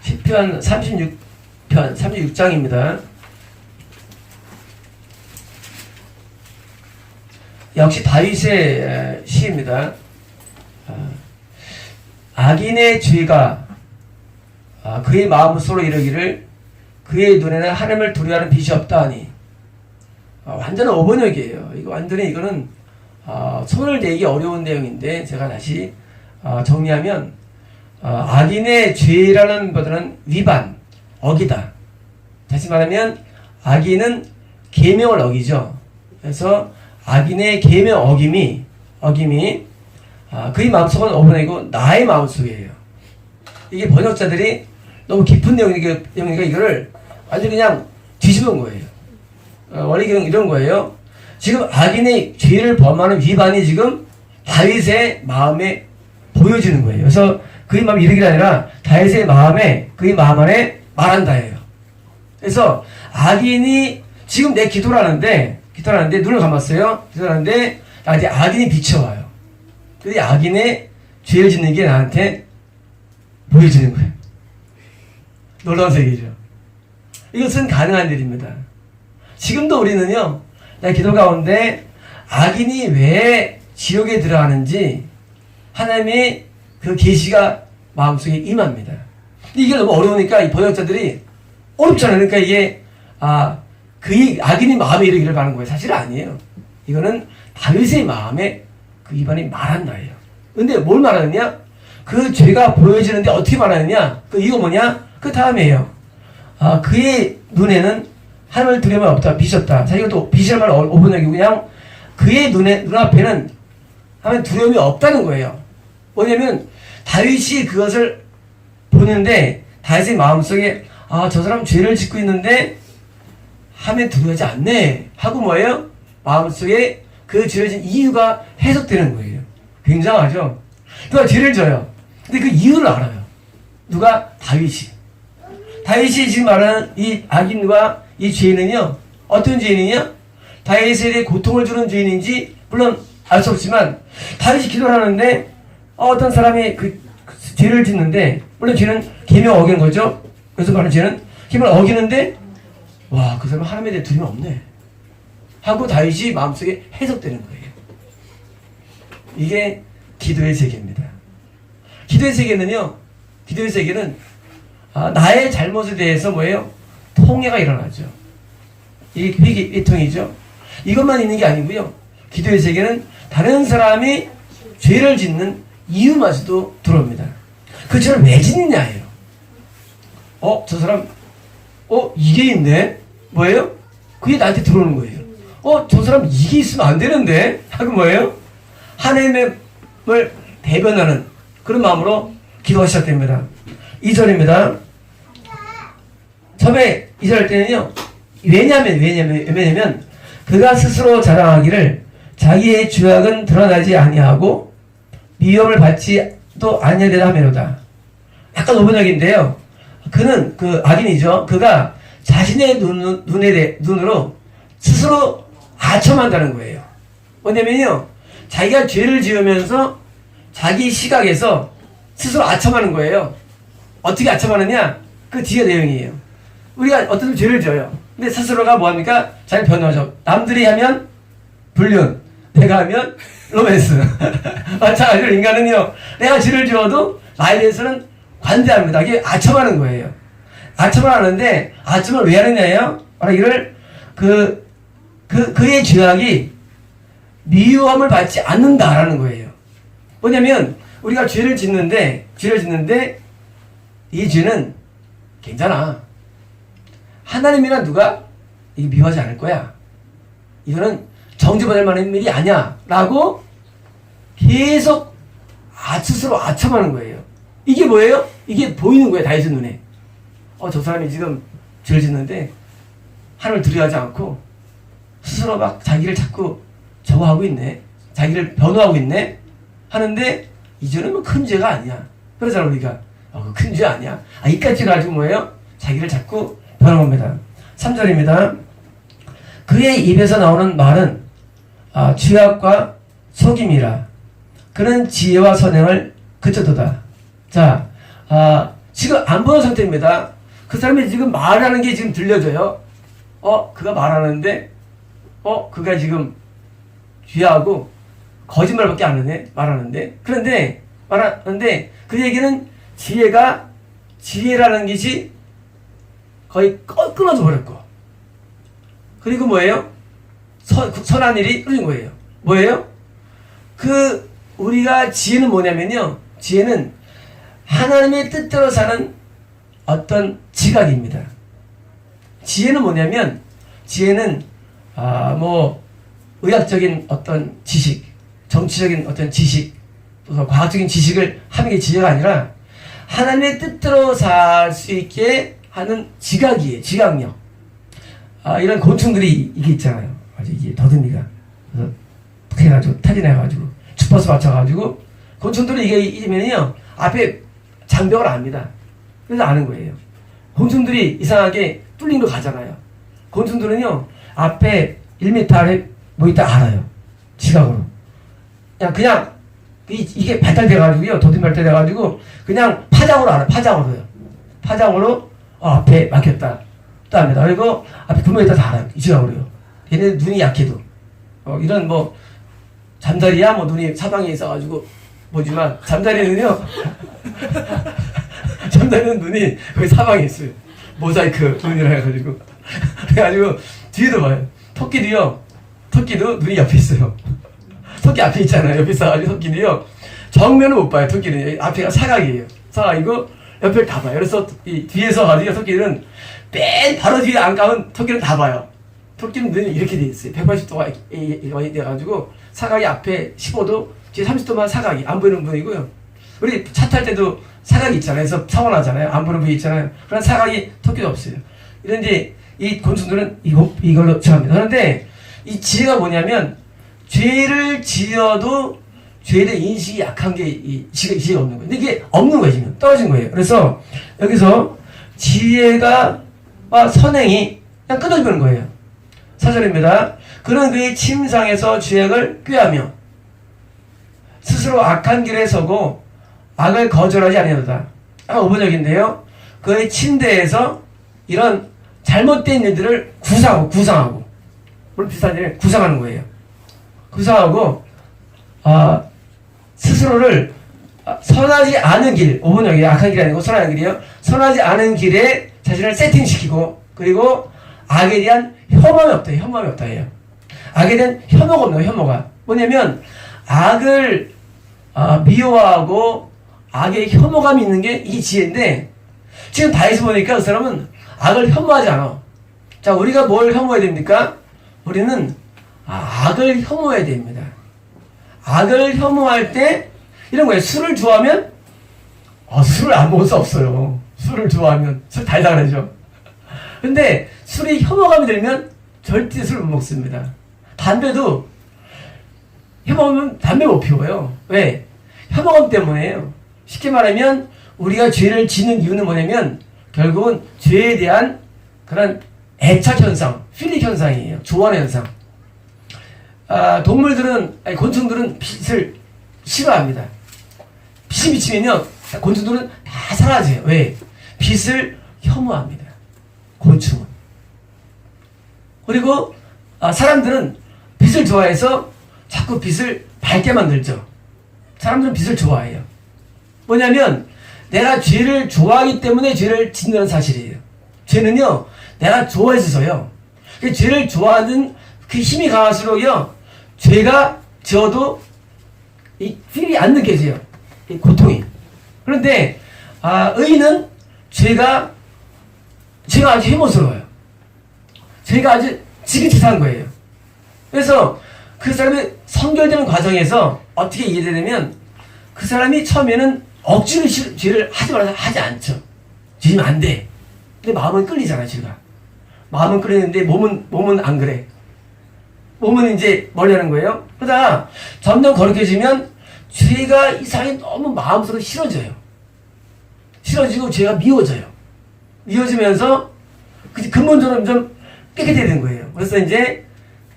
시편 36편 36장입니다. 역시 다윗의 시입니다. 악인의 죄가 그의 마음으로 이르기를 그의 눈에는 하나님을 두려워하는 빛이 없다 하니, 완전한 어번역이에요. 이거 완전히 이거는 손을 대기 어려운 내용인데, 제가 다시 정리하면 악인의 죄라는 것들은 위반, 어기다. 다시 말하면 악인은 계명을 어기죠. 그래서 악인의 계명 어김이 그의 마음속은 어번이고 나의 마음속이에요. 이게 번역자들이 너무 깊은 내용이니까 이거를 완전히 그냥 뒤집은 거예요. 원래 이런 거예요. 지금 악인의 죄를 범하는 위반이 지금 다윗의 마음에 보여지는 거예요. 그래서 그의 마음이 이르기가 아니라 다윗의 마음에, 그의 마음 안에 말한다예요. 그래서 악인이 지금 내 기도를 하는데 눈을 감았어요. 기도를 하는데 나한테 악인이 비춰와요. 근데 악인의 죄를 짓는 게 나한테 보여지는 거예요. 놀라운 세계죠. 이것은 가능한 일입니다. 지금도 우리는요, 나 기도 가운데 악인이 왜 지옥에 들어가는지 하나님의 그 계시가 마음속에 임합니다. 근데 이게 너무 어려우니까 이 번역자들이 어렵잖아요. 그러니까 이게 그의 악인이 마음에 이르기를 바라는 거예요. 사실 아니에요. 이거는 다윗의 마음에 그 위반이 말한다예요. 근데 뭘 말하느냐? 그 죄가 보여지는데 어떻게 말하느냐? 이거 뭐냐? 그 다음이에요. 그의 눈에는 하나님을 두려움이 없다, 빛이 없다. 자, 이것도 빛이란 말 오분하기고 그냥 그의 눈앞에는 하나님 두려움이 없다는 거예요. 뭐냐면 다윗이 그것을 보는데 다윗의 마음속에 저 사람 죄를 짓고 있는데 하면 두려워하지 않네 하고 뭐예요? 마음속에 그 죄를 짓는 이유가 해석되는 거예요. 굉장하죠? 누가 죄를 져요. 근데 그 이유를 알아요. 누가? 다윗이 지금 말하는 이 악인과 이 죄인은요, 어떤 죄인이냐? 다윗에 대해 고통을 주는 죄인인지 물론 알 수 없지만 다윗이 기도를 하는데 어떤 사람이 그 죄를 짓는데, 물론 죄는 계명 어기는 거죠. 그래서 말하는 죄는 계명을 어기는데 와, 그 사람은 하나님에 대해 두려움이 없네 하고 다윗이 마음속에 해석되는 거예요. 이게 기도의 세계입니다. 기도의 세계는 나의 잘못에 대해서 뭐예요? 통회가 일어나죠. 이게 회통이죠. 이것만 있는 게 아니고요. 기도의 세계는 다른 사람이 죄를 짓는 이유마저도 들어옵니다. 그 죄를 왜 짓느냐예요. 저 사람 이게 있네? 뭐예요? 그게 나한테 들어오는 거예요. 저 사람 이게 있으면 안 되는데? 하고 뭐예요? 하나님을 대변하는 그런 마음으로 기도가 시작됩니다. 2절입니다. 처음에 2절 할 때는요, 왜냐면 그가 스스로 자랑하기를 자기의 죄악은 드러나지 아니하고 미움을 받지도 아니하리라 하매로다. 약간 오분역인데요. 그는 그 악인이죠. 그가 자신의 눈으로 스스로 아첨한다는 거예요. 뭐냐면요, 자기가 죄를 지으면서 자기 시각에서 스스로 아첨하는 거예요. 어떻게 아첨하느냐? 그 뒤에 내용이에요. 우리가 어떤 죄를 져요. 근데 스스로가 뭐합니까? 잘 변호하죠. 남들이 하면 불륜, 내가 하면 로맨스. 마찬가지로 인간은요, 내가 죄를 지어도 나에 대해서는 관대합니다. 이게 아첨하는 거예요. 아첨을 하는데, 아첨을 왜 하느냐예요? 바로 이를 그의 죄악이 미움을 받지 않는다라는 거예요. 뭐냐면 우리가 죄를 짓는데 이 죄는 괜찮아. 하나님이나 누가 이게 미워하지 않을 거야. 이거는 정죄받을 만한 일이 아니야 라고 계속 스스로 아첨하는 거예요. 이게 뭐예요? 이게 보이는 거예요. 다윗의 눈에. 저 사람이 지금 죄를 짓는데 하나님을 두려워하지 않고 스스로 막 자기를 자꾸 저거 하고 있네. 자기를 변호하고 있네. 하는데 이 죄는 뭐 큰 죄가 아니야. 그러잖아 우리가. 큰 죄 아니야. 이까지 가지고 뭐예요? 자기를 자꾸 변호합니다. 3절입니다. 그의 입에서 나오는 말은 죄악과 속임이라. 그는 지혜와 선행을 그쳐도다. 자, 지금 안 보는 상태입니다. 그 사람이 지금 말하는 게 지금 들려져요. 그가 말하는데, 그가 지금 귀하고 거짓말밖에 안 하네, 말하는데. 그런데, 말하는데, 그 얘기는 지혜라는 것이 거의 끊어져 버렸고. 그리고 뭐예요? 선한 일이 끊어진 거예요. 뭐예요? 우리가 지혜는 뭐냐면요. 지혜는 하나님의 뜻대로 사는 어떤 지각입니다. 지혜는 뭐냐면, 지혜는, 의학적인 어떤 지식, 정치적인 어떤 지식, 또 과학적인 지식을 하는 게 지혜가 아니라, 하나님의 뜻대로 살 수 있게 하는 지각이에요. 지각력. 이런 곤충들이 이게 있잖아요. 아주 이게 더듬이가. 그래서 탁 해가지고, 탈진해가지고, 주파수 맞춰가지고, 곤충들은 이게 이면요 앞에 장벽을 압니다. 그래서 아는 거예요. 곤충들이 이상하게 뚫린 거 가잖아요. 곤충들은요, 앞에 1m 아래 뭐 있다 알아요. 지각으로. 그냥, 이게 발달돼가지고요, 더듬이 발달돼가지고, 그냥 파장으로 알아요. 파장으로요. 파장으로, 앞에 막혔다. 또 압니다. 그리고 앞에 구멍이 있다 다 알아요. 이 지각으로요. 얘네 눈이 약해도. 이런 잠자리야, 눈이 사방에 있어가지고, 보지만, 잠자리는요, 잠자리는 눈이 거기 사방에 있어요. 모자이크 눈이라 해가지고. 그래가지고, 뒤에도 봐요. 토끼도 눈이 옆에 있어요. 토끼 앞에 있잖아요. 옆에 있어가지고, 토끼도요, 정면을 못 봐요. 토끼는. 앞에가 사각이에요. 사각이고, 옆을 다 봐요. 그래서, 뒤에서 가지고, 토끼는 맨 바로 뒤에 안 가면 토끼는 다 봐요. 토끼는 눈이 이렇게 돼 있어요. 180도가 돼가지고, 사각이 앞에 15도, 뒤에 30도만 사각이, 안 보이는 분이고요. 우리 차 탈 때도 사각이 있잖아요. 그래서 사고 나잖아요. 안 보는 분이 있잖아요. 그런 사각이 토끼도 없어요. 이런데, 이 곤충들은 이걸로 정합니다. 그런데, 이 지혜가 뭐냐면, 죄를 지어도 죄에 대한 인식이 약한 게 지혜가 없는 거예요. 근데 이게 없는 거예요, 지금. 떨어진 거예요. 그래서, 여기서, 지혜가, 선행이 그냥 끊어지는 거예요. 4절입니다. 그는 그의 침상에서 죄악을 꾀하며 스스로 악한 길에 서고 악을 거절하지 아니하도다. 5번역인데요. 그의 침대에서 이런 잘못된 일들을 구상하고 물론 비슷한 일을 구상하는 거예요. 구상하고 스스로를 선하지 않은 길, 5번역이 악한 길이 아니고 선한 길이요. 선하지 않은 길에 자신을 세팅시키고 그리고 악에 대한 혐오함이 없다. 혐오함이 없다 해요. 악에 대한 혐오가 없는 거예요. 혐오가. 뭐냐면 악을 미워하고 악에 혐오감이 있는 게 이게 지혜인데 지금 다윗을 보니까 그 사람은 악을 혐오하지 않아. 자, 우리가 뭘 혐오해야 됩니까? 우리는 악을 혐오해야 됩니다. 악을 혐오할 때 이런 거예요. 술을 좋아하면 술을 안 먹을 수 없어요. 술을 좋아하면 술 달다 그러죠. 근데 술이 혐오감이 들면 절대 술을 못 먹습니다. 담배도 혐오하면 담배 못 피워요. 왜? 혐오감 때문에요. 쉽게 말하면 우리가 죄를 지는 이유는 뭐냐면 결국은 죄에 대한 그런 애착 현상, 필릭 현상이에요. 좋아하는 현상. 곤충들은 빛을 싫어합니다. 빛이 비치면요, 곤충들은 다 사라져요. 왜? 빛을 혐오합니다. 곤충은. 그리고 사람들은 빛을 좋아해서 자꾸 빛을 밝게 만들죠. 사람들은 빛을 좋아해요. 뭐냐면 내가 죄를 좋아하기 때문에 죄를 짓는다는 사실이에요. 죄는요, 내가 좋아해서요. 죄를 좋아하는 그 힘이 강할수록요, 죄가 지어도 이 필이 안 느껴져요. 이 고통이. 그런데 의인은 죄가 아주 혐오스러워요. 죄가 아주 지긋지긋한 거예요. 그래서 그 사람이 성결되는 과정에서 어떻게 이해되냐면 그 사람이 처음에는 억지로 죄를 하지 말아서 하지 않죠. 죄지면 안 돼. 근데 마음은 끌리잖아요, 죄가. 마음은 끌리는데 몸은 안 그래. 몸은 이제 멀리 하는 거예요. 그러다가 점점 거룩해지면 죄가 이상하게 너무 마음속으로 싫어져요. 싫어지고 죄가 미워져요. 미워지면서 근본적으로 좀 깨끗해야 되는 거예요. 그래서 이제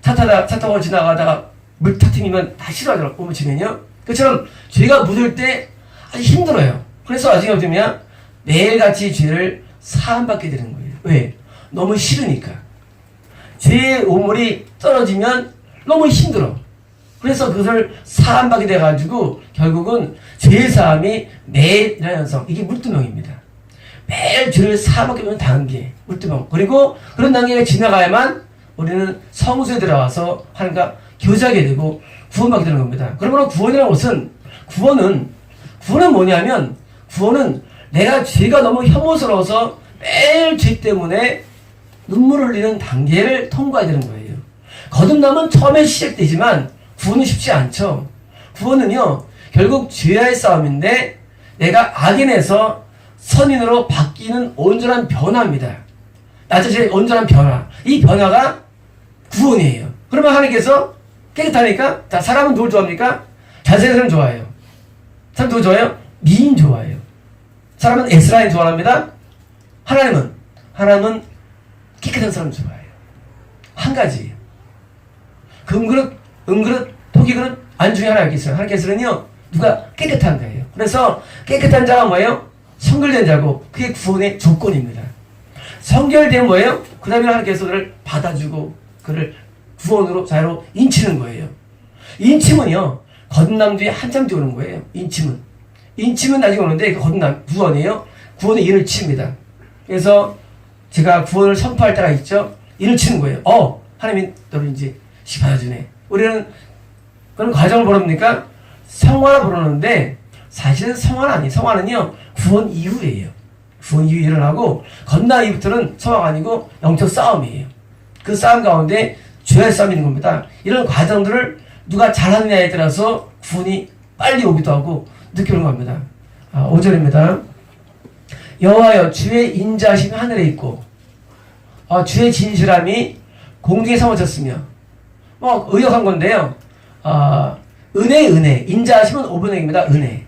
차 타고 지나가다가 물 탁 튀기면 다 싫어하더라고요. 몸을 치면요. 그처럼 죄가 묻을 때 아주 힘들어요. 그래서 나중에 어쩌면 매일같이 죄를 사함받게 되는 거예요. 왜? 너무 싫으니까. 죄의 오물이 떨어지면 너무 힘들어. 그래서 그것을 사함받게 돼가지고 결국은 죄의 사함이 매일이라는 현상. 이게 물두멍입니다. 매일 죄를 사함받게 되는 단계. 물두멍. 그리고 그런 단계가 지나가야만 우리는 성소에 들어가서 하나님과 교제하게 되고 구원받게 되는 겁니다. 그러므로 구원이라는 것은 구원은 뭐냐면 구원은 내가 죄가 너무 혐오스러워서 매일 죄 때문에 눈물을 흘리는 단계를 통과해야 되는 거예요. 거듭남은 처음에 시작되지만 구원은 쉽지 않죠. 구원은요, 결국 죄와의 싸움인데 내가 악인에서 선인으로 바뀌는 온전한 변화입니다. 나 자신의 온전한 변화. 이 변화가 구원이에요. 그러면 하나님께서 깨끗하니까, 자, 사람은 누굴 좋아합니까? 잘생긴 사람 좋아해요. 사람 누구 좋아해요? 미인 좋아해요. 사람은 에스라인 좋아합니다. 하나님은 깨끗한 사람 좋아해요. 한 가지예요. 그 은그릇, 토기그릇 안 중에 하나가 있어요. 하나님께서는요, 누가 깨끗한 거예요. 그래서 깨끗한 자가 뭐예요? 성결된 자고, 그게 구원의 조건입니다. 성결되면 뭐예요? 그 다음에 하나님께서 그를 받아주고, 그를 구원으로, 자유로 인치는 거예요. 인침은요, 거듭남 뒤에 한참 뒤에 오는 거예요. 인침은 나중에 오는데, 그 거듭남, 구원이에요. 구원의 인을 칩니다. 그래서 제가 구원을 선포할 때가 있죠. 인을 치는 거예요. 하나님이 너를 이제 받아주네. 우리는 그런 과정을 모릅니까? 성화라 부르는데 사실은 성화는 아니에요. 성화는요, 구원 이후예요. 구원 이후에 일어나고 건너 이후부터는 성화가 아니고 영적 싸움이에요. 그 싸움 가운데 죄의 싸움이 있는 겁니다. 이런 과정들을 누가 잘하느냐에 따라서 구원이 빨리 오기도 하고 늦게 오는 겁니다. 5절입니다. 여호와여, 주의 인자하심이 하늘에 있고 주의 진실함이 공중에 삼아졌으며, 의역한 건데요. 은혜. 인자하심은 5번역입니다. 은혜.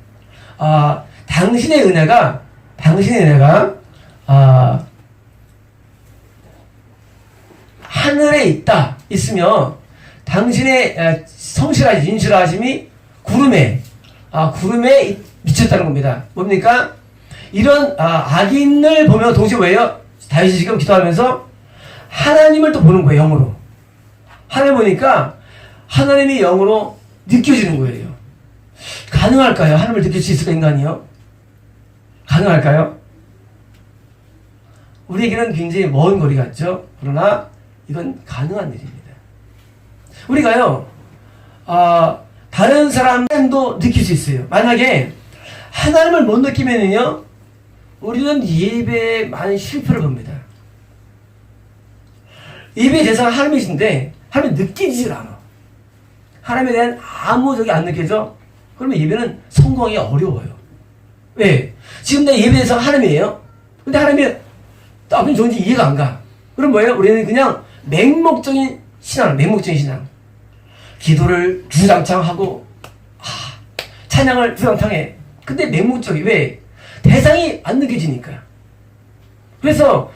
당신의 은혜가, 하늘에 있으며, 당신의 성실하심, 진실하심이 구름에 미쳤다는 겁니다. 뭡니까? 이런, 악인을 보며 동시에 뭐예요? 다윗이 지금 기도하면서 하나님을 또 보는 거예요, 영으로. 하나님 보니까 하나님이 영으로 느껴지는 거예요. 가능할까요? 하나님을 느낄 수 있을까, 인간이요? 가능할까요? 우리에게는 굉장히 먼 거리 같죠? 그러나 이건 가능한 일입니다. 우리가요, 다른 사람도 느낄 수 있어요. 만약에 하나님을 못 느끼면요, 우리는 예배에 많은 실패를 봅니다. 예배의 대상은 하나님이신데 하나님이 느끼지를 않아. 하나님에 대한 아무 적이 안 느껴져? 그러면 예배는 성공하기 어려워요. 왜? 지금 내 예배 대상 하나님이에요. 근데 하나님이 나쁜 좋은지 이해가 안 가. 그럼 뭐예요? 우리는 그냥 맹목적인 신앙. 기도를 주장창 하고 찬양을 주장창 해. 근데 맹목적이 왜? 대상이 안 느껴지니까. 그래서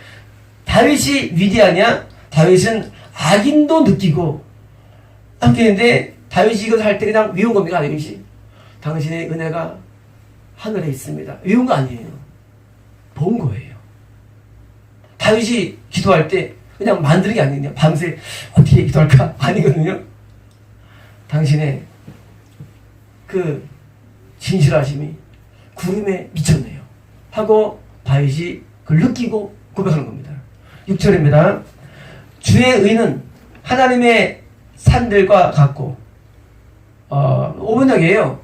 다윗이 위대하냐? 다윗은 악인도 느끼고 느끼는데 다윗이 이걸 할 때 그냥 외운 겁니까? 다윗이 당신의 은혜가 하늘에 있습니다. 외운 거 아니에요. 본 거예요. 다윗이 기도할 때 그냥 만드는 게 아니냐. 밤새 어떻게 기도할까? 아니거든요. 당신의 그 진실하심이 구름에 미쳤네요. 하고 다윗이 그걸 느끼고 고백하는 겁니다. 6절입니다. 주의 의는 하나님의 산들과 같고, 5번역이에요.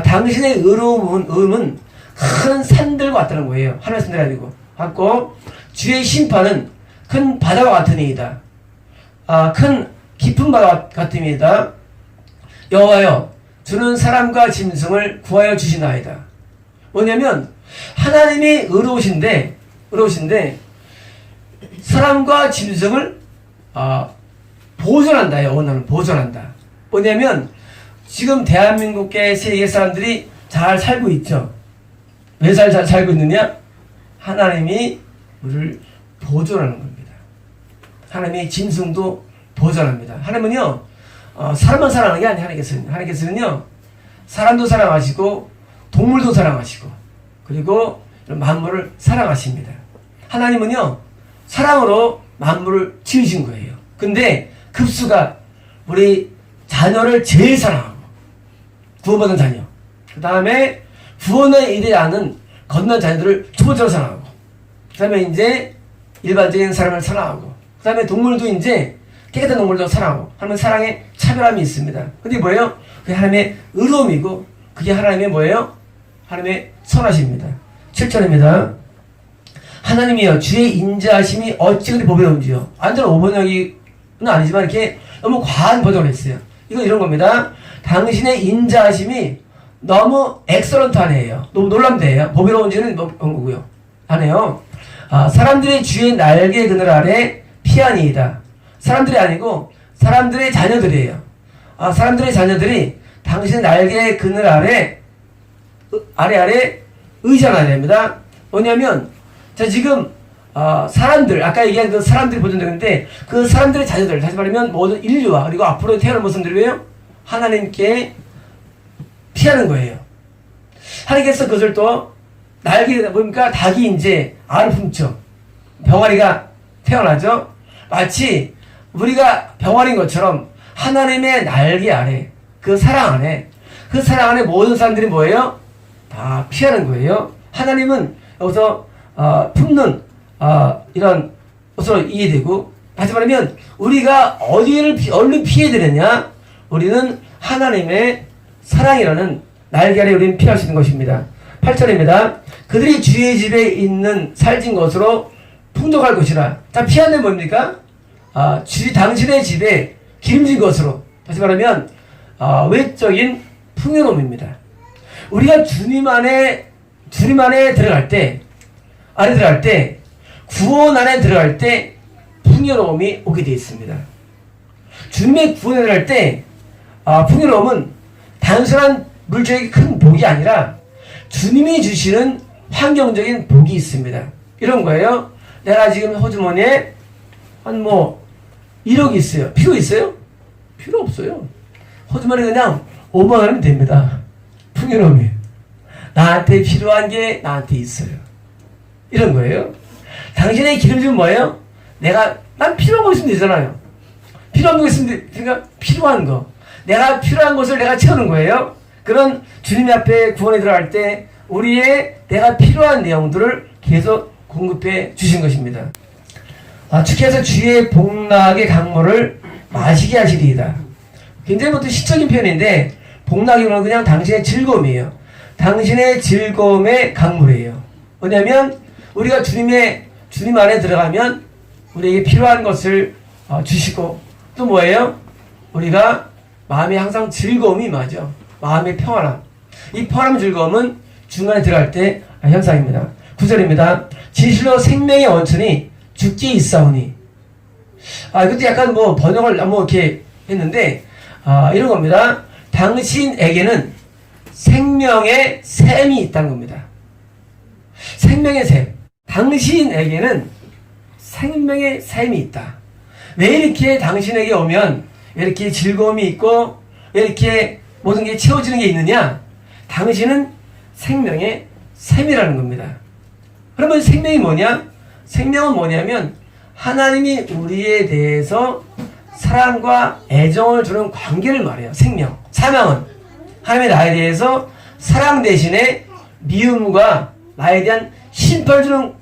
당신의 의로움은 큰 산들과 같다는 거예요. 하나님의 산들이 아니고. 같고, 주의 심판은 큰 바다와 같으니이다. 큰 깊은 바다 같음이다. 여호와여, 주는 사람과 짐승을 구하여 주시나이다. 뭐냐면 하나님이 의로우신데 사람과 짐승을 보존한다. 언어는 보존한다. 뭐냐면 지금 대한민국의 세계 사람들이 잘 살고 있죠. 왜 잘 살고 있느냐? 하나님이 우리를 보존하는 겁니다. 하나님이 짐승도 보존합니다. 하나님은요, 사람만 사랑하는 게 아니에요. 하나님께서는요, 사람도 사랑하시고 동물도 사랑하시고, 그리고 만물을 사랑하십니다. 하나님은요, 사랑으로 만물을 지으신 거예요. 근데 급수가 우리 자녀를 제일 사랑하고, 구원받은 자녀. 그 다음에 구원에 이르지 않은 건넌 자녀들을 두 번째로 사랑하고, 그 다음에 이제 일반적인 사람을 사랑하고, 그 다음에 동물도 이제 깨끗한 동물도 사랑하고 하는 사랑의 차별함이 있습니다. 근데 뭐예요? 그게 하나님의 의로움이고, 그게 하나님의 뭐예요? 하나님의 선하십니다. 7절입니다. 하나님이여 주의 인자하심이 어찌 그리 보배로운지요. 완전 5번역은 아니지만 이렇게 너무 과한 번역을 했어요. 이건 이런 겁니다. 당신의 인자하심이 너무 엑설런트하네요. 너무 놀랍대요. 보배로운지는 뭐고요? 아니에요. 사람들의 주의 날개 그늘 아래 피하니이다. 사람들이 아니고 사람들의 자녀들이에요. 사람들의 자녀들이 당신의 날개 그늘 아래 의존해야 됩니다. 뭐냐면, 자, 지금, 사람들, 아까 얘기한 그 사람들이 보존되는데, 그 사람들의 자녀들, 다시 말하면 모든 인류와, 그리고 앞으로 태어날 모습들이에요? 하나님께 피하는 거예요. 하나님께서 그것을 또, 날개가 뭡니까? 닭이 이제 알을 품죠. 병아리가 태어나죠? 마치 우리가 병아리인 것처럼 하나님의 날개 아래, 그 사랑 안에 모든 사람들이 뭐예요? 다 피하는 거예요. 하나님은 여기서 품는 이런 것으로 이해되고, 다시 말하면 우리가 어디를 얼른 피해야 되느냐? 우리는 하나님의 사랑이라는 날개 아래 우리는 피할 수 있는 것입니다. 8절입니다. 그들이 주의 집에 있는 살진 것으로 풍족할 것이라. 자, 피하는 뭡니까? 당신의 집에 기름진 것으로, 다시 말하면 외적인 풍요로움입니다. 우리가 주님 안에 들어갈 때, 구원 안에 들어갈 때 풍요로움이 오게 되어 있습니다. 주님의 구원에 들어갈 때 풍요로움은 단순한 물질의 큰 복이 아니라 주님이 주시는 환경적인 복이 있습니다. 이런 거예요. 내가 지금 호주머니에 한 1억이 있어요. 필요 있어요? 필요 없어요. 호주머니 그냥 5만 원이면 됩니다. 풍요로움이. 나한테 필요한 게 나한테 있어요. 이런 거예요. 당신의 기름짐은 뭐예요? 난 필요한 거 있으면 되잖아요. 필요한 거 있으면 그러니까 필요한 거. 내가 필요한 것을 내가 채우는 거예요. 그런 주님 앞에 구원에 들어갈 때 우리의 내가 필요한 내용들을 계속 공급해 주신 것입니다. 주께서 주의 복락의 강물을 마시게 하시리이다. 굉장히 시적인 표현인데, 복락이란 그냥 당신의 즐거움이에요. 당신의 즐거움의 강물이에요. 뭐냐면 우리가 주님 안에 들어가면 우리에게 필요한 것을 주시고, 또 뭐예요? 우리가 마음에 항상 즐거움이 임하죠. 마음의 평안함. 이 평안함 즐거움은 중간에 들어갈 때 현상입니다. 9절입니다. 진실로 생명의 원천이 죽게 있사오니. 이것도 약간 번역을 이렇게 했는데, 이런 겁니다. 당신에게는 생명의 샘이 있다는 겁니다. 생명의 샘. 당신에게는 생명의 샘이 있다. 왜 이렇게 당신에게 오면 왜 이렇게 즐거움이 있고 왜 이렇게 모든 게 채워지는 게 있느냐? 당신은 생명의 샘이라는 겁니다. 그러면 생명이 뭐냐? 생명은 뭐냐면 하나님이 우리에 대해서 사랑과 애정을 주는 관계를 말해요. 생명. 사망은 하나님이 나에 대해서 사랑 대신에 미움과 나에 대한 심판을 주는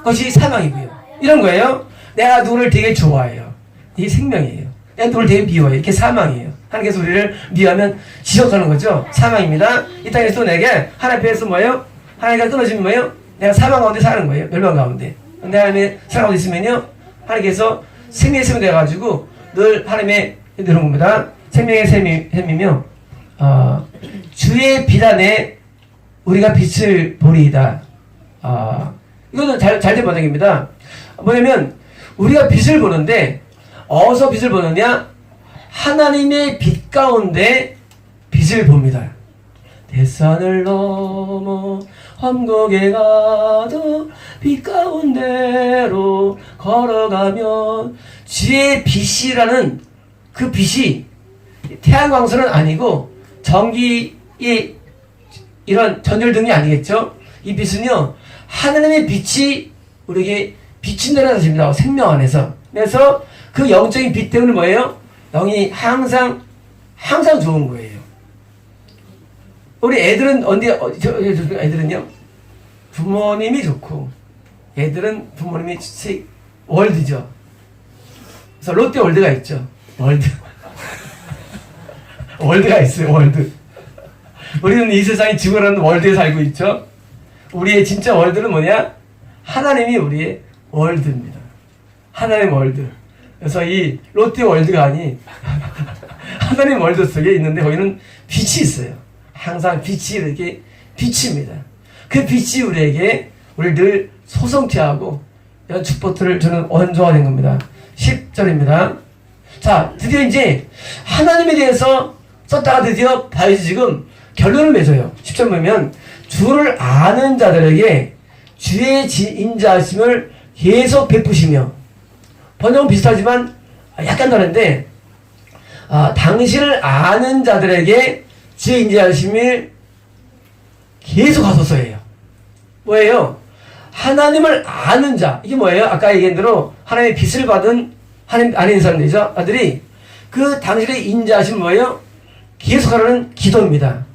것이 사망이고요. 이런 거예요. 내가 누구를 되게 좋아해요. 이게 생명이에요. 내가 누구를 되게 미워해요. 이게 사망이에요. 하나님께서 우리를 미워하면 지적하는 거죠. 사망입니다. 이 땅에서 내게 하나님 앞에서 뭐예요? 하나님과 끊어지면 뭐예요? 내가 사망 가운데 사는 거예요. 멸망 가운데. 근데 하나님의 사랑 가운데 있으면요, 하나님께서 생명의 샘이 돼가지고 늘 하나님의 이런 겁니다. 생명의 샘이며 주의 빛 안에 우리가 빛을 보리이다. 이거는 잘된 번역입니다. 뭐냐면 우리가 빛을 보는데 어디서 빛을 보느냐? 하나님의 빛 가운데 빛을 봅니다. 대산을 넘어 험곡에 가도 빛 가운데로 걸어가면, 주의 빛이라는 그 빛이 태양광선은 아니고 전기의 이런 전열등이 아니겠죠? 이 빛은요, 하나님의 빛이 우리에게 비친다는 뜻입니다. 생명 안에서. 그래서 그 영적인 빛 때문에 뭐예요? 영이 항상 좋은 거예요. 우리 애들은 애들은요, 부모님이 좋고, 애들은 부모님이 월드죠. 그래서 롯데 월드가 있죠. 월드가 있어요, 월드. 우리는 이 세상이 지구라는 월드에 살고 있죠. 우리의 진짜 월드는 뭐냐? 하나님이 우리의 월드입니다. 하나님 월드. 그래서 이 롯데 월드가 아닌 하나님 월드 속에 있는데 거기는 빛이 있어요. 항상 빛이 이렇게 비칩니다. 그 빛이 우리에게 우리를 늘 소성케 하고 이런 축복들을 저는 원조하는 겁니다. 10절입니다. 자, 드디어 이제 하나님에 대해서 썼다가 드디어 다윗이 지금 결론을 맺어요. 10절 보면 주를 아는 자들에게 주의 인자하심을 계속 베푸시며, 번역은 비슷하지만 약간 다른데, 당신을 아는 자들에게 주의 인자하심을 계속 하소서예요. 뭐예요? 하나님을 아는 자. 이게 뭐예요? 아까 얘기한 대로 하나님의 빛을 받은 하나님 안에 있는 사람들이죠. 아들이 그 당신의 인자하심 뭐예요? 계속하라는 기도입니다.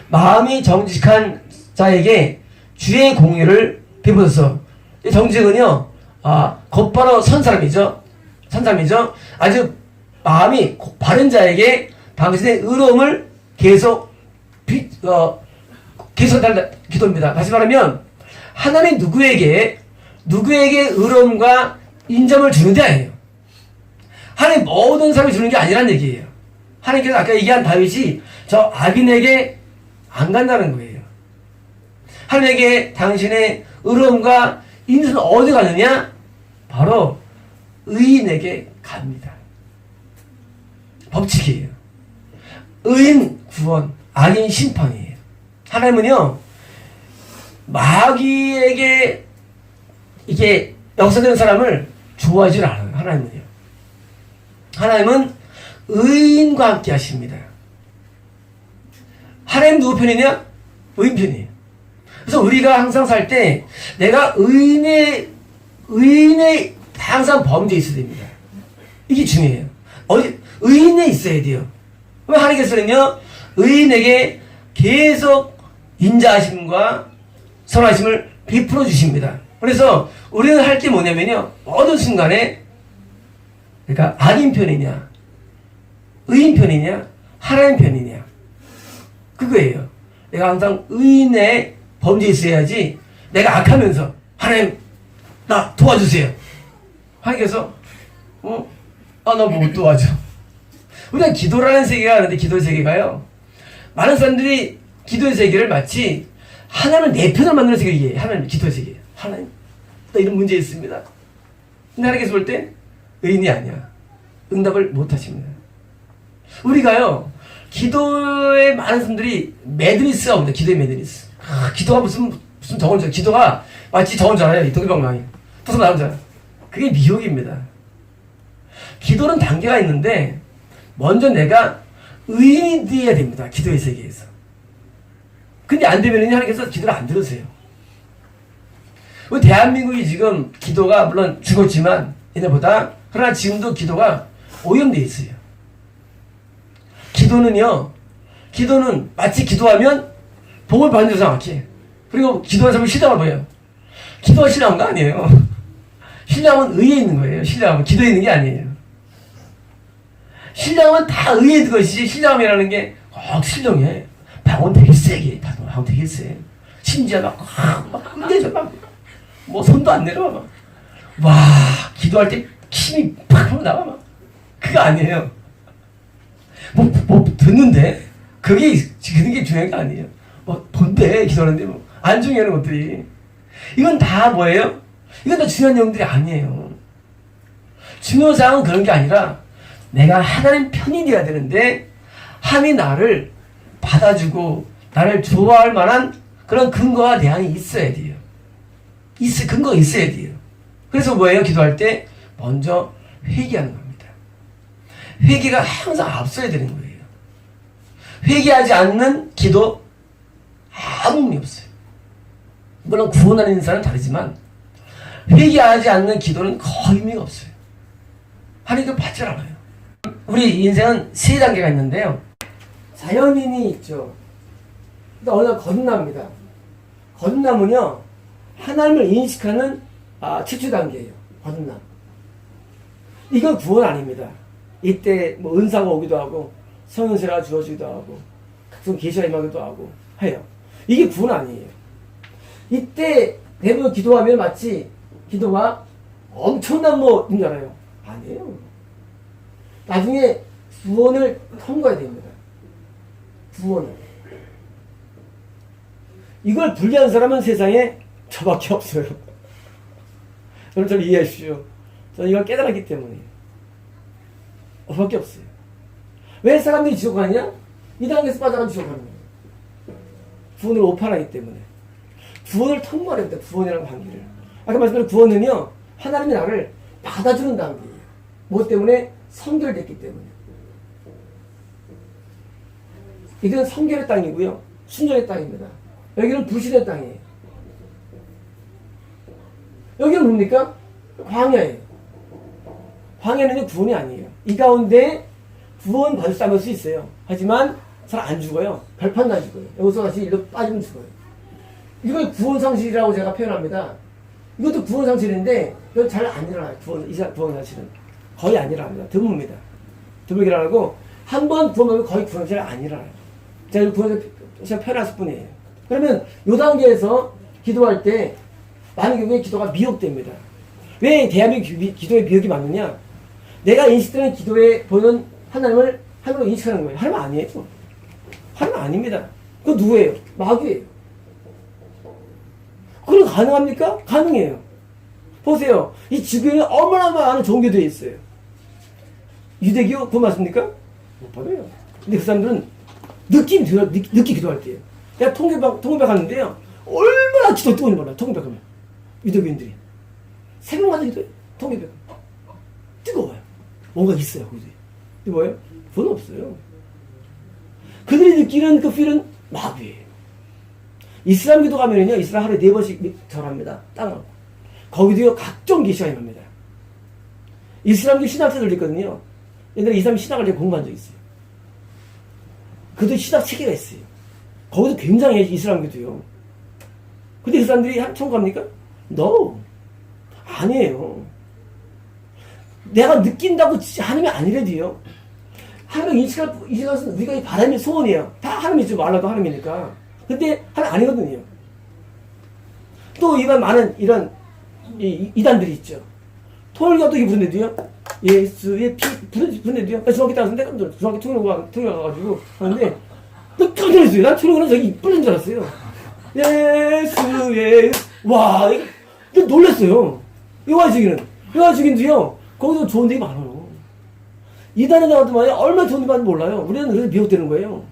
마음이 정직한 자에게 주의 공의를 베푸소서. 이 정직은요, 곧바로 선 사람이죠. 아주 마음이 바른 자에게 당신의 의로움을 계속 달라 기도입니다. 다시 말하면 하나님 누구에게 의로움과 인정을 주는 게 아니에요. 하나님 모든 사람이 주는 게 아니란 얘기예요. 하나님께서 아까 얘기한 다윗이 저 악인에게 안 간다는 거예요. 하나님에게 당신의 의로움과 인정은 어디 가느냐? 바로 의인에게 갑니다. 법칙이에요. 의인 구원, 악인 심판이에요. 하나님은요, 마귀에게 이게 역사되는 사람을 좋아하지 않아요. 하나님은 의인과 함께 하십니다. 하나님 누구 편이냐? 의인 편이에요. 그래서 우리가 항상 살 때 내가 의인의 항상 범죄에 있어야 됩니다. 이게 중요해요. 의인에 있어야 돼요. 그럼 하나님께서는요, 의인에게 계속 인자하심과 선하심을 베풀어 주십니다. 그래서 우리는 할 게 뭐냐면요, 모든 순간에 그러니까 악인 편이냐, 의인 편이냐, 하나님 편이냐, 그거예요. 내가 항상 의인의 범죄에 있어야지 내가 악하면서 하나님 나 도와주세요. 하나님께서 나 못 도와줘. 우리가 기도라는 세계가 있는데, 기도의 세계가요, 많은 사람들이 기도의 세계를 마치 하나님을 내 편을 만드는 세계예요. 하나님 기도의 세계. 하나님 나 이런 문제 있습니다. 근데 하나님께서 볼 때 의인이 아니야. 응답을 못 하십니다. 우리가요, 기도에 많은 사람들이 매드니스가 옵니다. 기도의 매드니스. 기도가 무슨 저건 기도가 마치 저건 줄 알아요. 이 동기방망이 터서 나오잖아. 그게 미혹입니다. 기도는 단계가 있는데 먼저 내가 의인이 되어야 됩니다. 기도의 세계에서. 근데 안 되면 하나님께서 기도를 안 들으세요. 우리 대한민국이 지금 기도가 물론 죽었지만 옛날보다, 그러나 지금도 기도가 오염되어 있어요. 기도는 마치 기도하면 복을 받는 줄 생각해. 그리고 기도하는 사람이 신뢰가 뭐예요? 기도가 신뢰한 거 아니에요. 신뢰하면 의에 있는 거예요. 신뢰하면 기도에 있는 게 아니에요. 신뢰하면 다 의에 있는 것이지, 신뢰함이라는 게 신령해. 방언 되게 세게, 방언 되게 세. 심지어 막 흔들죠. 뭐 손도 안 내려. 와, 기도할 때 힘이 팍 나와. 그거 아니에요. 뭐 듣는데 그게 중요한 게 아니에요. 본데 기도하는데 안 중요한 것들이, 이건 다 뭐예요? 이건 다 중요한 내용들이 아니에요. 중요한 사항은 그런 게 아니라 내가 하나님 편이 되어야 되는데, 하나님이 나를 받아주고 나를 좋아할 만한 그런 근거와 대안이 있어야 돼요. 근거가 있어야 돼요. 그래서 뭐예요? 기도할 때 먼저 회개하는 겁니다. 회개가 항상 앞서야 되는 거예요. 회개하지 않는 기도 아무 의미 없어요. 물론 구원하는 인사는 다르지만 회개하지 않는 기도는 거의 의미가 없어요. 하나님께 받질 않아요. 우리 인생은 세 단계가 있는데요. 자연인이 있죠. 근데 어느 날 거듭납니다. 거듭남은요, 하나님을 인식하는 최초 단계예요. 거듭남. 이건 구원 아닙니다. 이때 뭐 은사가 오기도 하고 성령세가 주어지기도 하고 각종 계시가 임하기도 하고 해요. 이게 구원 아니에요. 이때 대부분 기도하면 마치 기도가 엄청난 뭐인 줄 알아요. 아니에요. 나중에 구원을 통과해야 됩니다. 구원을. 이걸 분리한 사람은 세상에 저밖에 없어요. 여러분 저를 이해하십시오. 저는 이걸 깨달았기 때문에. 저밖에 없어요. 왜 사람들이 지옥 가느냐? 이 단계에서 빠져가면 지옥 가는 거예요. 구원을 오판하기 때문에. 구원을 통과해야 됩니다. 구원이라는 관계를. 아까 말씀드린 구원은요, 하나님이 나를 받아주는 단계예요. 뭐 때문에? 성결됐기 때문에. 이건 성결의 땅이고요. 순종의 땅입니다. 여기는 불신의 땅이에요. 여기는 뭡니까? 광야예요. 광야는 구원이 아니에요. 이 가운데 구원 받을 수 있어요. 하지만 잘 안 죽어요. 별판도 안 죽어요. 여기서 다시 일로 빠지면 죽어요. 이걸 구원상실이라고 제가 표현합니다. 이것도 구원상실인데 이건 잘 안 일어나요. 구원상실은 거의 안 일어납니다. 드뭅니다. 드물게 일어나고 한 번 구원하면 거의 구원상실이 안 일어나요. 제가 구원상실 표현했을 뿐이에요. 그러면 이 단계에서 기도할 때 많은 경우에 기도가 미혹됩니다. 왜 대한민국 기도에 미혹이 많느냐? 내가 인식되는 기도에 보는 하나님을 하나님으로 인식하는 거예요. 하나님 아니에요. 하나님 아닙니다. 그거 누구예요? 마귀예요. 그건 가능합니까? 가능해요. 보세요. 이 지구에는 얼마나 많은 종교들이 있어요. 유대교 그거 맞습니까? 못 받아요. 근데 그 사람들은 늦게 기도할 때예요. 내가 통계박 갔는데요. 얼마나 기도 뜨거운지 몰라요. 통계박 하면. 유대교인들이. 새벽마다 기도해요. 통계박. 뜨거워요. 뭔가 있어요. 거기서. 이게 뭐예요? 그건 없어요. 그들이 느끼는 그 필은 마귀예요. 이슬람 기도 가면은요, 이슬람 하루에 4번씩 절합니다. 땅을. 거기도요, 각종 계시가 임합니다. 이슬람교 신학서들 있거든요. 옛날에 이슬람 신학을 제가 공부한 적이 있어요. 그도 신학 체계가 있어요. 거기도 굉장히 이슬람교도요. 근데 그 사람들이 천국 갑니까? No. 아니에요. 내가 느낀다고 하나님이 아니래도요. 하나님 인식할 것은 우리가 이 바람의 소원이에요. 다 하나님이 좀 말라도 하나님이니까. 근데 하나님 아니거든요. 또 이런 많은 이런 이단들이 있죠. 토요일가 어떻게 부른대도요? 예수의 피 부른대도요. 중학교 때 왔는데 중학교 통일가 가가지고 하는데 너 깜짝 놀랐어요. 난 토요일은 저기 뿌린 줄 알았어요. 예수의 와 이거 놀랐어요. 요한식인도요. 거기서 좋은 데가 많아요. 이단에 나와도 말이야 얼마나 좋은 데 많은지 몰라요. 우리는 그래서 미혹되는 거예요.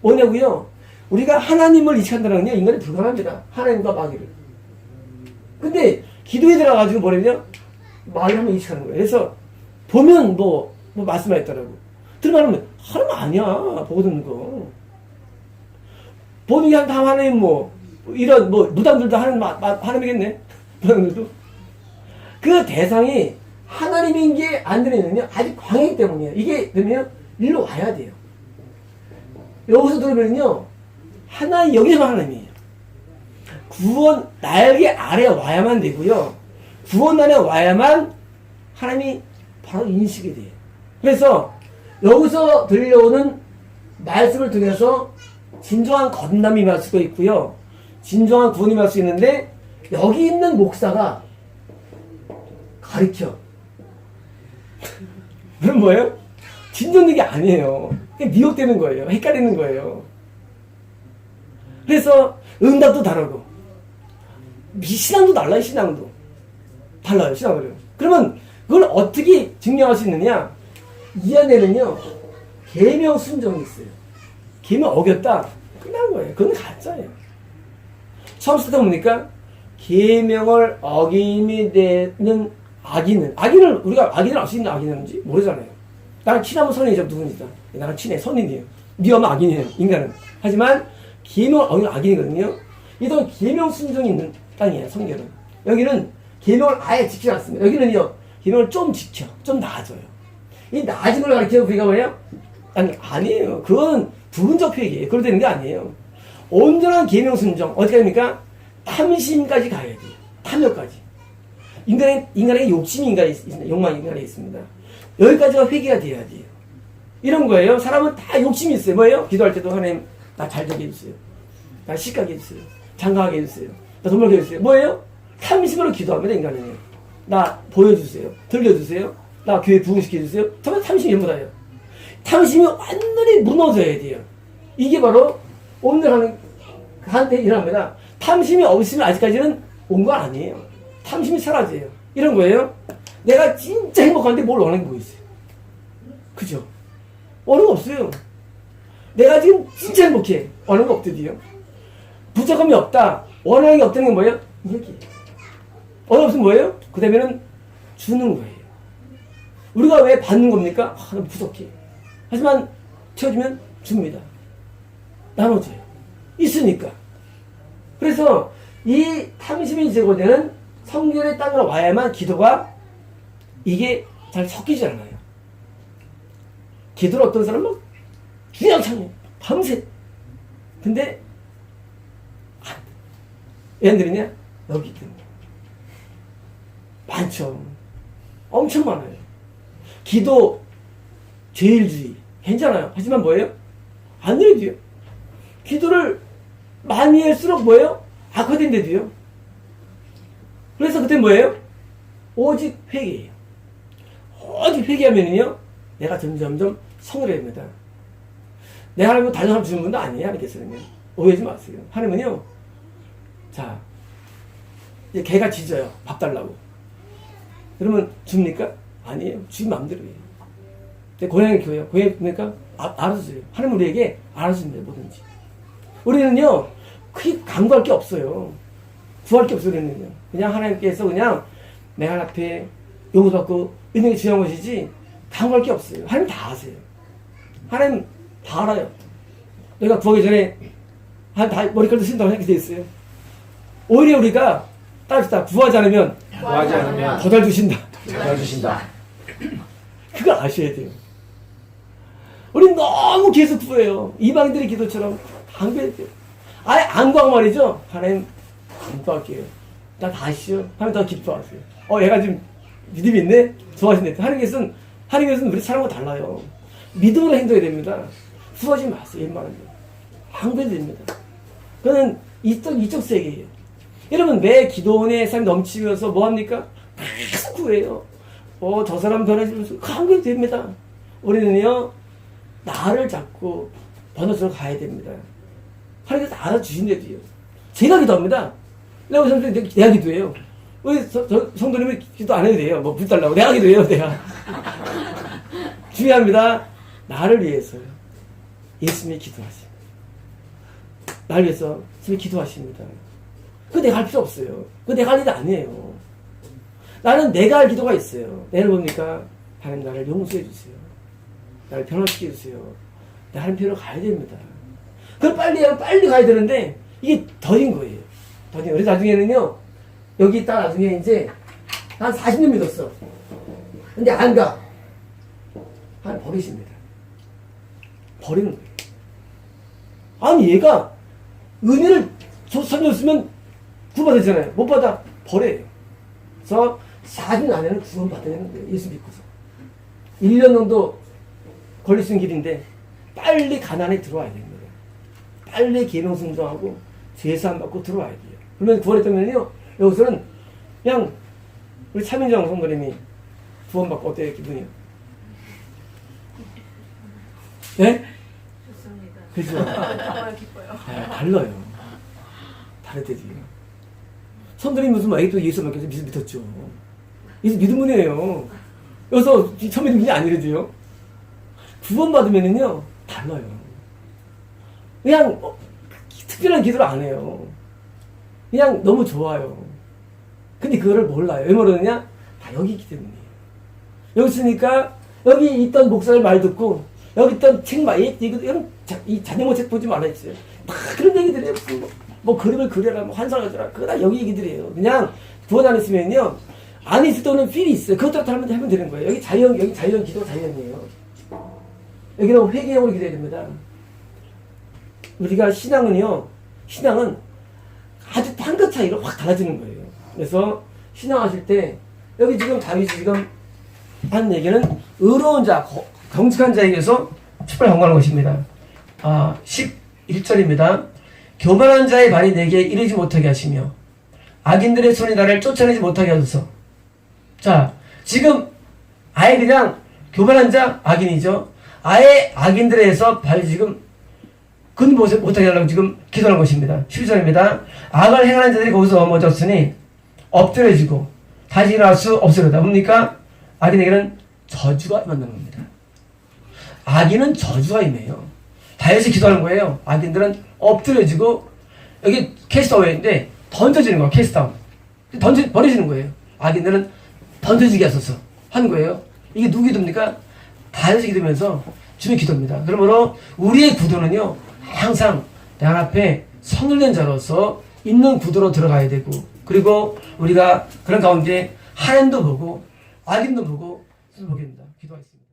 뭐냐고요? 우리가 하나님을 인식한다는 건요, 인간이 불가능합니다. 하나님과 마귀를. 근데 기도에 들어가가지고 뭐냐면 마귀를 한번 인식하는 거예요. 그래서 보면 뭐 말씀하셨더라고. 들어가면 하나님 아니야. 보고 듣는 거. 보는 게 다 하나님 이런 무당들도 하나님이겠네. 무당들도. 그 대상이 하나님인 게 안 들리면요, 아직 광이기 때문이에요. 이게 되면 일로 와야 돼요. 여기서 들으면요, 여기서만 하나님이에요. 구원 날개 아래 와야만 되고요. 구원 안에 와야만 하나님이 바로 인식이 돼요. 그래서 여기서 들려오는 말씀을 통해서 진정한 거듭남이 임할 수가 있고요. 진정한 구원이 임할 수 있는데 여기 있는 목사가 가르쳐. 그럼 뭐예요? 진정된 게 아니에요. 미혹되는 거예요. 헷갈리는 거예요. 그래서 응답도 다르고 신앙도 달라요. 신앙도 달라요. 신앙으로. 그러면 그걸 어떻게 증명할 수 있느냐? 이 안에는요 계명 순종이 있어요. 계명 어겼다 끝난 거예요. 그건 가짜예요. 처음 쓰다 보니까 계명을 어김이 되는 악인을 우리가 악인을 알 수 있는 악인인지 모르잖아요. 나랑 친하면 선인이죠. 누구니까 나랑 친해 선인이에요. 네 엄마 악인이에요. 인간은. 하지만 계명을 어기는 악인이거든요. 이건 계명 순종이 있는 땅이에요. 성결은. 여기는 계명을 아예 지키지 않습니다. 여기는요 계명을 좀 지켜, 좀 나아져요. 이 나아진 걸 가르치는 그게 뭐예요? 아니에요. 그거는 부분적 회개예요. 그렇게 되는 게 아니에요. 온전한 계명 순종 어떻게 합니까? 탐심까지 가야 돼요. 탐욕까지. 인간의 욕심이 있습니다. 욕망이 인간에 있습니다. 여기까지가 회개가 돼야 돼요. 이런 거예요. 사람은 다 욕심이 있어요. 뭐예요? 기도할 때도 하나님 나 잘 되게 해주세요. 나 시가게 해주세요. 장가하게 해주세요. 나 돈 벌게 해주세요. 뭐예요? 탐심으로 기도합니다. 인간은요. 나 보여주세요. 들려주세요. 나 교회 부흥시켜주세요. 정말 탐심이 전부 다예요. 탐심이 완전히 무너져야 돼요. 이게 바로 오늘 하는 한테 일합니다. 탐심이 없으면 아직까지는 온 거 아니에요. 탐심이 사라져요. 이런 거예요. 내가 진짜 행복한데 뭘 원하는 게 뭐 있어요? 그죠? 원하는 거 없어요. 내가 지금 진짜 행복해. 원하는 거 없더디요. 부족함이 없다. 원하는 게 없다는 게 뭐예요? 얘기예요. 원하는 없으면 뭐예요? 그 다음에는 주는 거예요. 우리가 왜 받는 겁니까? 아, 너무 부족해. 하지만 채워주면 줍니다. 나눠줘요. 있으니까. 그래서 이 탐심이 제거되는 성결의 땅으로 와야만 기도가 이게 잘 섞이지 않아요. 기도를 어떤 사람은 주양창이에요. 밤새. 근데 얘네들이냐? 여기 때문에. 많죠. 엄청 많아요. 기도 죄일주의 괜찮아요. 하지만 뭐예요? 안 그래도요. 기도를 많이 할수록 뭐예요? 악화된대도요. 그래서 그때 뭐예요? 오직 회개예요. 오직 회개하면요 내가 점점점 성결해집니다. 내가 하나님 다른 사람 주는 분도 아니에요. 하나님께서는요. 오해하지 마세요. 하나님은요. 자 이제 개가 짖어요. 밥 달라고. 그러면 줍니까? 아니에요. 지 마음대로예요. 고양이 교회요. 고양이 뭡니까? 알아서 줘요. 하나님 우리에게 알아서 줍니다. 뭐든지. 우리는요 크게 강구할 게 없어요. 구할 게 없어요. 우리는요. 그냥 하나님께서 그냥 내 하나님 앞에 용서받고 있는 게 중요한 것이지 강구할 게 없어요. 하나님 다 아세요. 하나님 다 알아요. 내가 구하기 전에 다 머리칼도 쓴다고 생각이 돼 있어요. 오히려 우리가 따릅시다. 구하지 않으면 더 잘 주신다. 잘 주신다. 그걸 아셔야 돼요. 우리 너무 계속 구해요. 이방인들의 기도처럼 안 구해야 돼요. 아예 안 구하고 말이죠. 하나님 안 구할게요. 나 다 아시죠? 하나님 더 기뻐하세요. 얘가 지금 믿음이 있네? 좋아하시네. 하나님께서는 우리 사람과 달라요. 믿음으로 행동해야 됩니다. 구하지 마세요. 웬만하면. 안 구해도 됩니다. 그거는 이쪽 세계예요. 여러분 매 기도원에 삶이 넘치면서 뭐합니까? 계속 구해요. 저 사람 변해지면서 안 구해도 됩니다. 우리는요 나를 잡고 번호처럼 가야 됩니다. 하나님께서 알아주신대도요. 제가 기도합니다. 내가 선생님 내가 기도해요. 왜 성도님이 기도 안 해도 돼요. 불 달라고 내가 기도해요. 내가 중요합니다. 나를 위해서요. 예수님이 기도하십니다. 나를 위해서 예수님이 기도하십니다. 그거 내가 할 필요 없어요. 그거 내가 할 일이 아니에요. 나는 내가 할 기도가 있어요. 내가 뭡니까? 하나님 나를 용서해 주세요. 나를 변화시켜 주세요. 나 하나님 편으로 가야 됩니다. 그걸 빨리 가야 되는데 이게 더딘 거예요. 더딘. 그래서 나중에는요. 여기 있다 나중에 이제 한 40년 믿었어. 근데 안 가. 하나님 버리십니다. 버리는 거예요. 아니 얘가 은혜를 선줬으면 구원받았잖아요. 못 받아. 버려요. 그래서 40년 안에는 구원받아내는 거예요. 예수 믿고서. 1년 정도 걸릴 수 있는 길인데 빨리 가난에 들어와야 됩니다. 빨리 계명순종하고 죄사함 받고 들어와야 돼요. 그러면 구원했다면요. 여기서는 그냥 우리 차민정 성도님이 구원받고 어때요? 기분이요? 네? 좋습니다. 그죠? 기뻐요. 달라요. 다르대지. 성도님 무슨 애기도 예수 믿겠어 믿었죠. 예수 믿은 분이에요. 여기서 처음 믿은 분이 아니래도요. 구원받으면은요 달라요. 그냥 특별한 기도를 안 해요. 그냥 너무 좋아요. 근데 그거를 몰라요. 왜 모르느냐? 다 여기 있기 때문이에요. 여기 있으니까 여기 있던 목사님 말 듣고 여기 있던 책 이 자녀모 책 보지 말라 했어요. 다 그런 얘기들이에요. 뭐 그림을 그려라, 뭐 환상을 줘라, 그거 다 여기 얘기들이에요. 그냥 구원 안 했으면요, 안에 있을 때 오는 필이 있어요. 그것대로 하면 되는 거예요. 여기 자연 기도 자연이에요. 여기는 회개형으로 기도해야 됩니다. 우리가 신앙은 아주 한 끗 차이로 확 달라지는 거예요. 그래서 신앙하실 때 여기 지금 다윗이 지금 한 얘기는 의로운 자, 경직한 자에게서 축복을 경고하는 것입니다. 11절입니다. 교만한 자의 발이 내게 이르지 못하게 하시며 악인들의 손이 나를 쫓아내지 못하게 하소서. 자, 지금 아예 그냥 교만한 자 악인이죠. 아예 악인들에서 발이 지금 근 못하게 하려고 지금 기도하는 것입니다. 12절입니다. 악을 행하는 자들이 거기서 넘어졌으니 엎드려지고 다시 일어날 수 없으려다. 뭡니까? 악인에게는 저주가 임한다는 겁니다. 악인은 저주가 임해요. 다윗이 기도하는 거예요. 악인들은 엎드려지고, 여기 캐스트아웃인데 던져지는 거예요. 캐스트아웃. 버려지는 거예요. 악인들은 던져지게 하소서 하는 거예요. 이게 누구 기도입니까? 다윗이 기도면서 주의 기도입니다. 그러므로 우리의 구도는요, 항상 내 앞에 성일된 자로서 있는 구도로 들어가야 되고, 그리고 우리가 그런 가운데 하나님도 보고 악인도 보고 보게 됩니다. 기도하겠습니다.